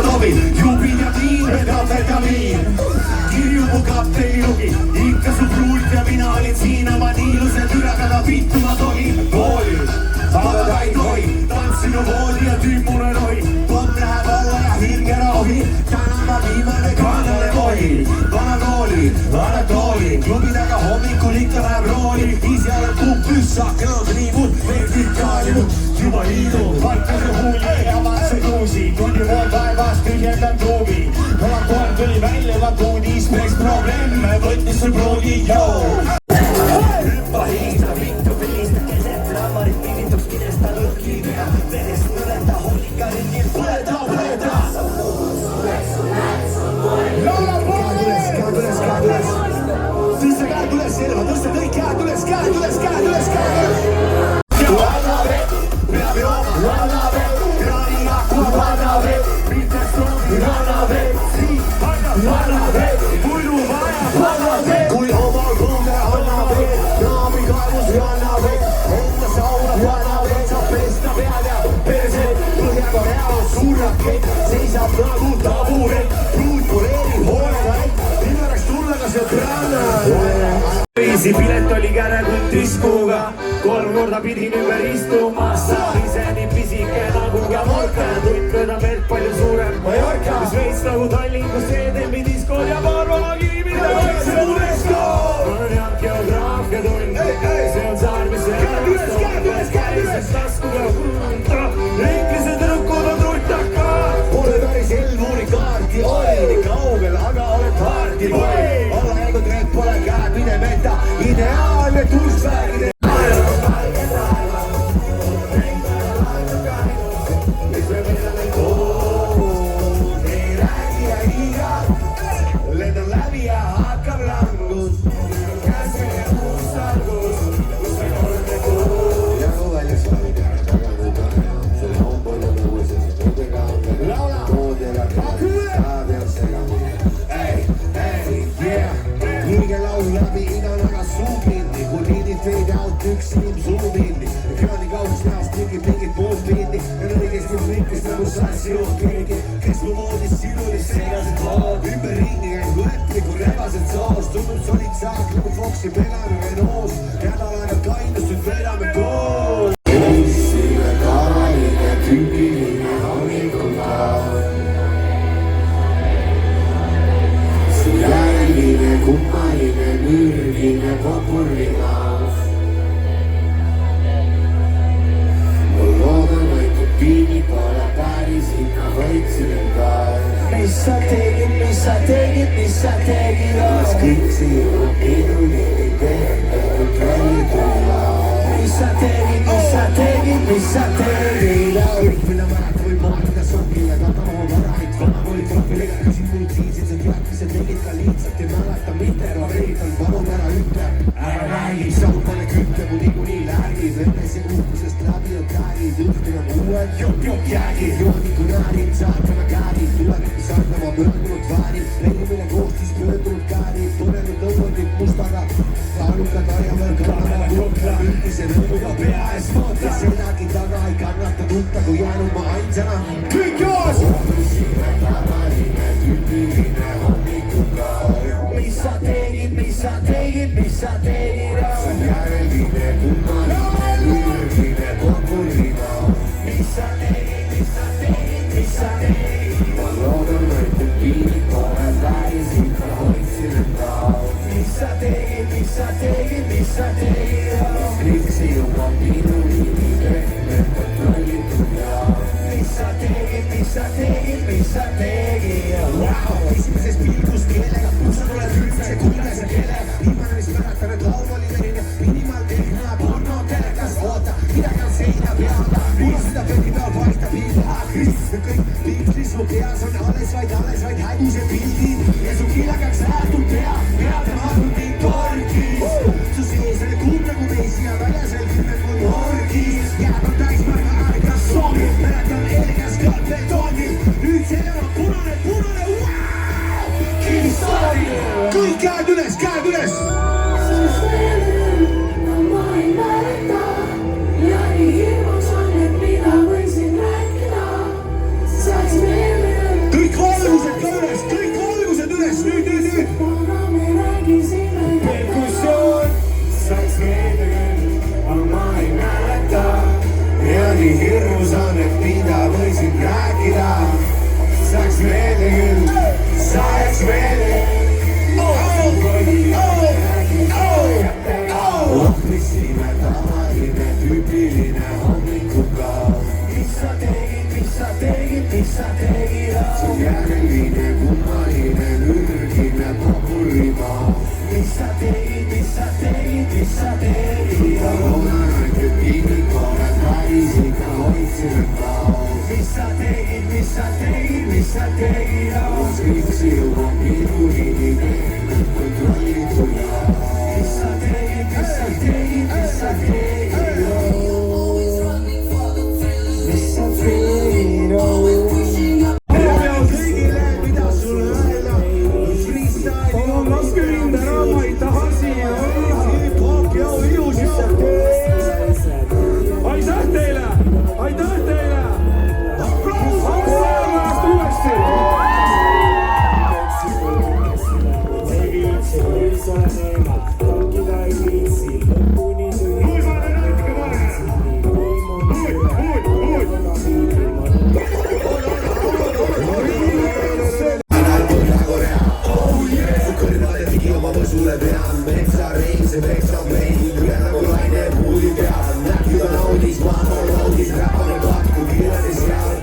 ma tobin, jubin ja viin, metafetamiin. Kirju mu kapteni lugi, ikka su pruult ja mina olin siin oma niiluse türagada vittu ma togin. Kooli, aga ta ei tohi, tantsinu voodi ja tüüpune rohi. Pomm läheb alla ja hingera ohi, täna ma viimane kaanale vohi. Vana kooli, Anatooli, klubi taga hommikul ikka läheb rooli. Isi olen kumb püssa, kõlad riivud, meid vitkaalinud. Juba liidu, vaikase huuli ja vatse kuusi. Kondi pool taevast tühjendan truubi. Oma koer tuli välja, ma puudis meks probleeme, võttis sul pruugi, joo. Hüppa hiista, vittu pilista, keset dramarit pilituks, kidesta lõhki pea. Verest nõleta, hoolikarin nii põleta. Tõsta käed üles, Elva, tõsta kõik käed üles, käed üles, käed üles, käed üles. Vannave, peab jooma, vannave, kraani akku, vannave, mitte stroomi, vannave, siin, vannave, muidu vaja, vannave. Kui omal kuulde annave, naami kaevus, vannave, enda sauna, vannave, saab pesta peal ja perset, põhjaga real, suur rakett, seisab nagu taburet, pruut poleeri, hoolega ett, nimmeraks tulla ka see prannal. Eisi pilet oli kärekund tiskuga, 3 korda pidin ümber istuma. Saan ise nii pisike nagu ka Morka, tutt mööda verd palju suurem Mallorca. Mis veits nagu Tallingus EDM-i diskol ja Marvala kiimide vaikse UNESCO. On jah geograafia tund, see on saar, mis see ennast käises taskuga. Inglise tüdrukud on truttaka. Pole päris Elmuri kaarti, oi nii kaugel, aga olen party-boy. Alla jäinud red pole käed, mine meta, ideaalne tuusvääride. Lendan läbi ja hakkab langus. Käes meie uus algus, kus me oleme koos. Ja kui väljas valge, taganud tahe, selle on palju nõuses, tõdega on veel. Toodjala peal segamine. Ei, yeah. Hiige laul läbi iga naga suu kinni. Kui liidid fade out, üks inim suu minni. Ekraani kaugus näost tingib mingit muud pildi. Ja õigesti flippis nagu sassi jood keegi. Kes mu moodis sinulis segased lood. Ümber ringi käib võtti, kui rebased soos. Tundub solid saak nagu Foxi pegane Renaults. Nädal aega kainust, nüüd vedame koos. Eissile tavaline tüüpiline hommikupäev. See järgmine, kummaline, mürgine popurinaas. Ma loodan, et piini pole päris ikka võitsin ka. Mis sa tegid, mis sa tegid, mis sa tegid? Las kõik siinu piinuni ei tehta, kui trolli tulla. Mis sa tegid, mis sa tegid, mis sa tegid? Kõik mille märata või maadida sobi ja kata oma varahit. Vana oli tropilega, käsin muud siisid, see teadmised tegid ka lihtsalt ei mäleta mitte. Ma veedan, palun ära ütle, ära räägi. Saud pole kütte, mu niikuinii lärgib. Enese uhkusest läbi on käärib, õhtul on uued jop jäägid. Jooniku näärid, saatana käärid, tulevikku sarnava möödunud väärid. Leidumine kohtis möödunud käärid, põnenud õuendid mustaga. Laaluka tarjamäel kannab jokla, üldise rõõmuga pea ees moota. Sedagi taga ei kannata tutta, kui jäänud ma ainsana. Kõik joos! Siine tavaline, tüüpiline hommikupäev. Mis sa tegid, mis sa tegid, mis sa tegid? See on järgmine, kummaline, mürgine popurina. Mis sa tegid, mis sa tegid, mis sa tegid? Ma loodan, et piinid pole päris ikka hoidsin enda. Mis sa tegid, mis sa tegid, mis sa tegid? Kõik see juba piinuni nii pehmet, et trollitud ja. Mis sa tegid, mis sa tegid, mis sa tegid? Wow! Esimeses pilgus keelega, kus sa tuled üldse kuldese keelega. Viimane, mis mäletan, et laul oli verine. Minimal tehna, porno, telekas, oota, midagi on seina peal. Mis seda kõiki peal paistab ilma. Kristus kõik piiklis mu peas on alles vaid häguse pildid. Ja su kilagaks hääldub pea, pead on arvuti torgis. Su sees oli kuum nagu meisi ja väljas veel kümmel kui orgis. Jääb on täis marga aega soovi, mäletan eelkäs kõrg betoonil. Nüüd selle on punane, wow! Kivissaari! Kõik käed üles, käed üles! Sest veel ma ei mäleta ja nii hirmus on, et mida võisin rääkida. Saaks meelde meelde küll, sajaks meelde. ohvrisime tavaline tüüpiline hommikupäev. mis sa tegid, mis sa tegid, mis sa tegid? see järgmine kummaline mürgine papurimaa. mis sa tegid, mis sa tegid, mis sa tegid? ma loodan, et piinikooned päris ikka hoidsin päev. mis sa tegid, mis sa tegid, mis sa tegid? skripsi juba minuni kontrollitud ja mis sa tegid, mis sa tegid, mis sa tegid? mis sa tegid? tere kõigile, mida sulle öelda? Freestyle on laske mind ära, ma ei taha siia olla. Hip-hop ja ilus ju. Aitäh teile, aitäh teile. Aplaus päevast uuesti. sulle pean metsa reis, see peksab meid üle nagu laine puuli peal. näkki ta naudis, monoloogis, räpane katku kiiresti seal.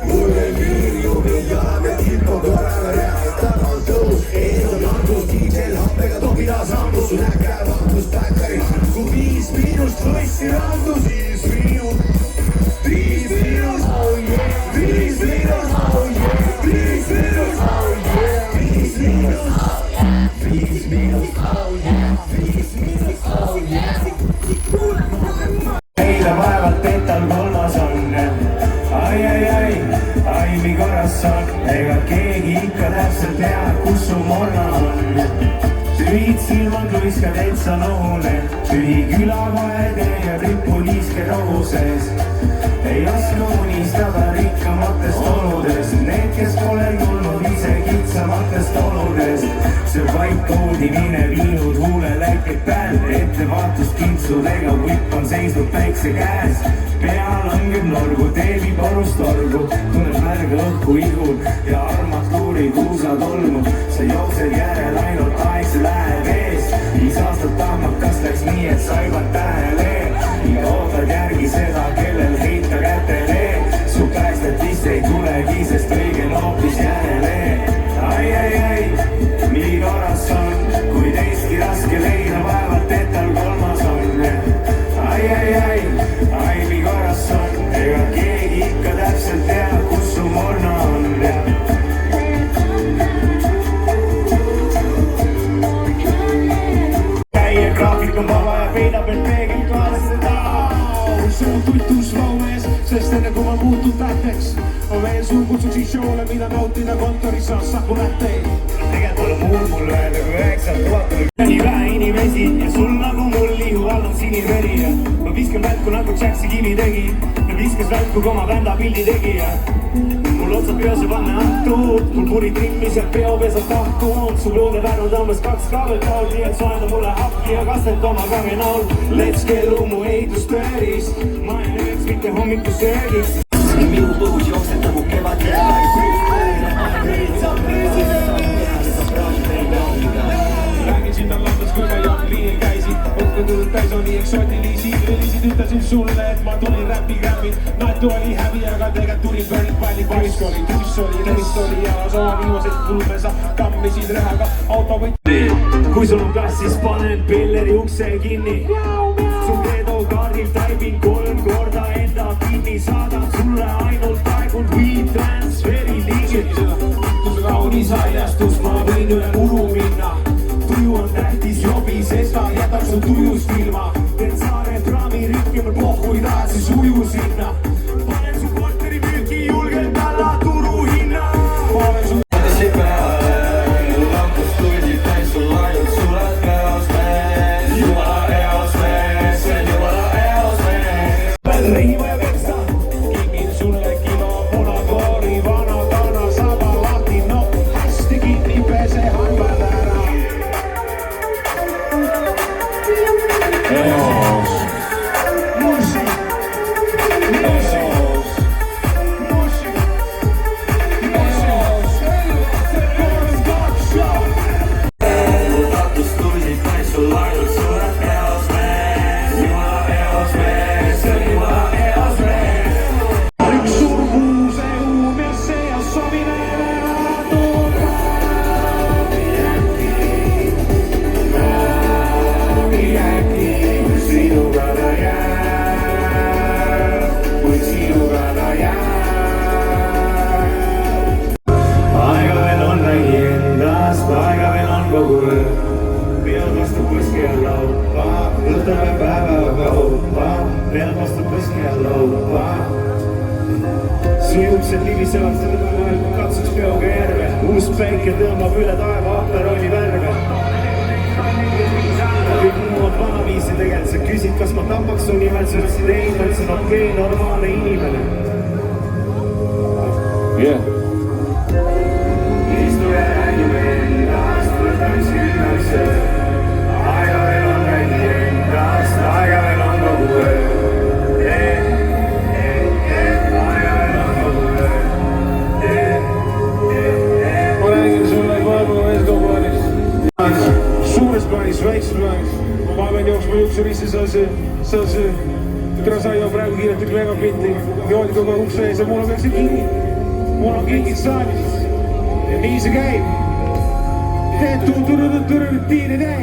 mul ei piirju, mind jalamed kilpo korraga real. tagant tõus, ees on langus, DJ-l happega topida sambus. su näkk käeb vangus päkkari, kui 5 miinust võissi randu, siis miinus. 5 miinus, oh yeah, 5 miinus, oh yeah, 5 miinus, oh yeah, 5 miinus, oh yeah, 5 miinus, oh yeah, 5 miinus, oh yeah. eile vaevalt, et tal kolmas on. ai, mi korras on, ega keegi ikka täpselt tea, kus su morna on. tühid silmad luiskad etsa noole, tühi külakoede ja tripuliiske rohu sees. ei oska unistada rikkamatest oludest, need, kes pole tulnud ise kitsamatest oludest. see vaikkoodimine viinud huuleläiked peal, ettevaatust kintsudega whip on seisnud päikse käes. pea langeb norgu, teebib orust orgu, tunneb märga õhku ihul ja armatuuri kuusa tolmu. sa jooksed järel ainult aeg, see läheb ees. 5 aastat tahmakas läks nii, et saibad tähele ja ootad järgi seda, kellel heita kätele. su päästetist ei tulegi, sest õige on hoopis järele. ai, nii korras on, kui teistki raske leida, vaevalt et tal kolmas on. ai, nii korras on, ega keegi ikka täpselt tea, kus su morna on. käie graafik on vaba ja peidab end peeglit vaadates taha. see on tutus laues, sest enne kui ma muutun tähteks, on veel suur kutsuks shoole, mida nautida kontoris saas saku nätteid. tegelikult pole mul öelda, kui 9000 nii vähe inimesi ja sul nagu mul lihu all on siniveri. ma viskan välku nagu Jacksi kivi tegi, viskas välku, kui ma vända pildi tegija. mul otsad peose panne antud, mul puri trimmis ja peopesad tahkunud. su luulevärnu tõmbas 2 kaabelt all, nii et soenda mulle happi ja kastet oma kage näol. Let's get lumu ehitustööris, ma ei lööks mitte hommikusöögiks. minu põhus jookseb nagu kevad räägin sinna Londons, kui ma Young-Lee'l käisin. õppetulud täis oli eksootilisi relisid, ütlesin sulle, et ma tulin räpigrammi. Natu oli häbi, aga tegelikult tulin pärit palli. Paisk oli, tuss oli, rist oli jalas, oma viimased kulmesa kammisid rehaga auto võtti. kui sul on klass, siis panen pilleri ukse kinni. su pedokaardil taibin 3 korda enda kinni, saadan sulle ainult aegund weed transferi liigid. kaunis haljastus, ma võin üle muru minna. tuju on tähtis jobi, sest ta jätab su tujust ilma. teen saare praami rikki, ma pohhu ei taha, siis uju sinna. panen su korteri müüki, julgelt alla turuhinna. olen su rihima ja peksa, kingin sulle kilo punakoori, vana kana, saba lahti, no hästi lapsed libisevad vahel, katsuks peoga järve. Uus päike tõmbab üle taeva aperoli värve. Kõik muud vanaviisi tegelikult, sa küsid, kas ma tapaks su nimel, sa ütlesid ei, ma ütlesin okei, normaalne inimene. Yeah. Istu ja räägi endast, võtan silmasse. Aega veel on räägi endast, aega veel on kogu öö. Ma räägin sulle maailma ees kogu aeg. Suures plaanis, väikses plaanis. Ma pean jooksma juuksurisse, see on see. Trasaio praegu kiiretab megapinti. Joodi kogu aeg ukse ees ja mul on veel see kingi. Mul on kingid saalis. Ja nii see käib. Teed tiiri täi.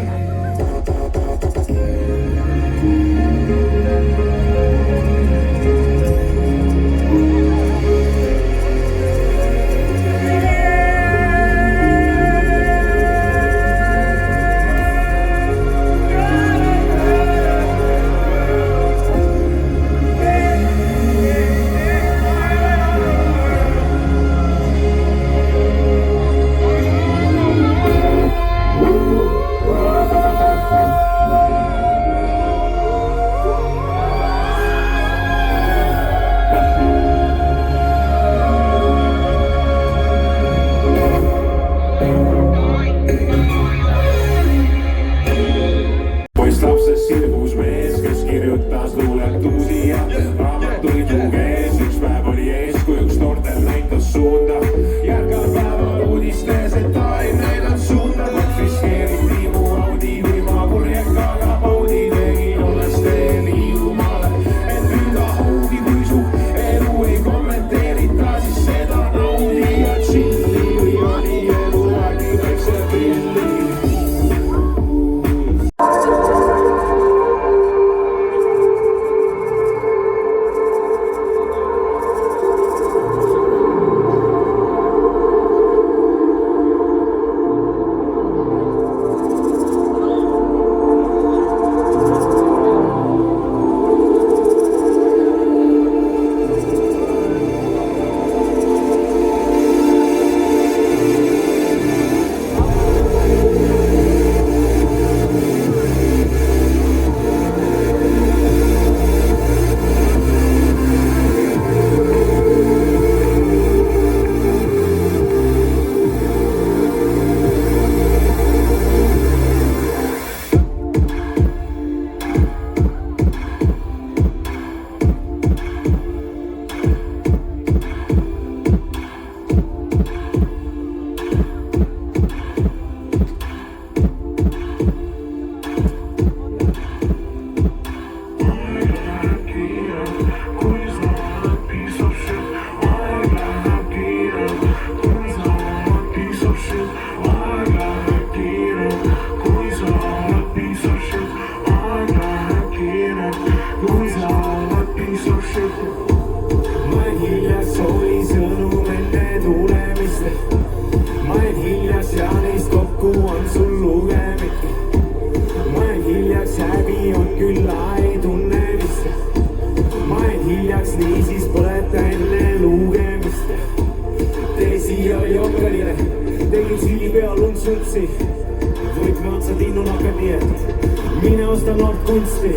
Võtme otsad innunakad nii, et mine osta noort kunsti.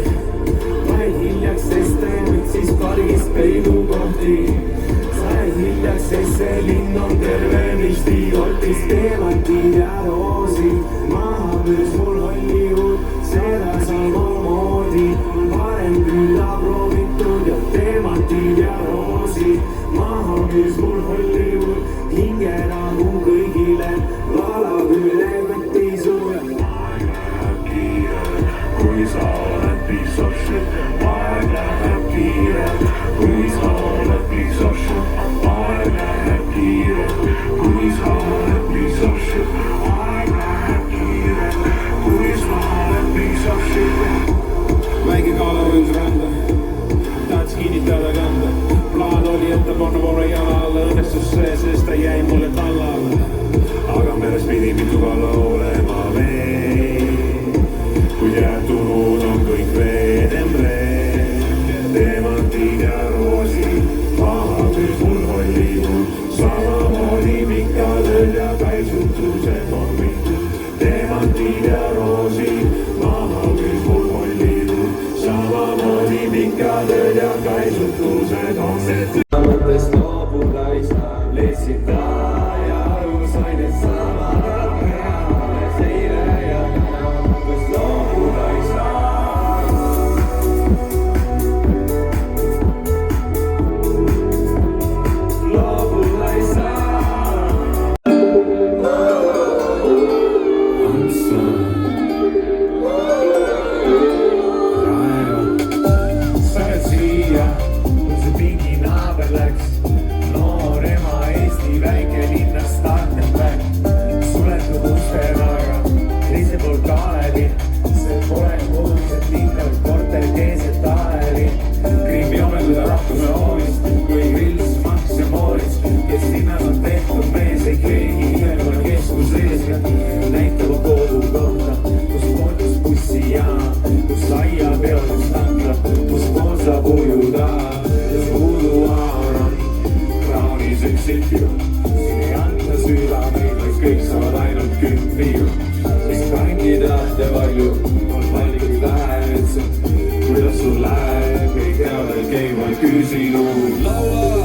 Vaid hiljaks, sest teemid siis pargis peidukohti. Sai hiljaks, sest see linn on tervenisti kotis. Teemantid ja roosid, maha müüs mul Hollywood. Seda samamoodi on varem külla proovitud. Ja teemantid ja roosid, maha müüs mul Hollywood. Hingerahu kõigile, valab üle võtti suure. Aeg läheb kiire, kui sa oled piece of shit. Aeg läheb kiire, kui sa oled piece of shit. Aeg läheb kiire, kui sa oled piece of shit. Aeg läheb kiire, kui sa oled piece of shit. Väike kaala võis randa, tahaks kinnitada kanda. Plaan oli, et ta panna poole jala alla. Õnnestus see, sest ta jäi mulle talla alla. Aga meres pidi mitu kala olema veel. Kui jäätunud on kõik Venemre. Teemantid ja roosid, maha müüs mul Hollywood. tõsilugu. laula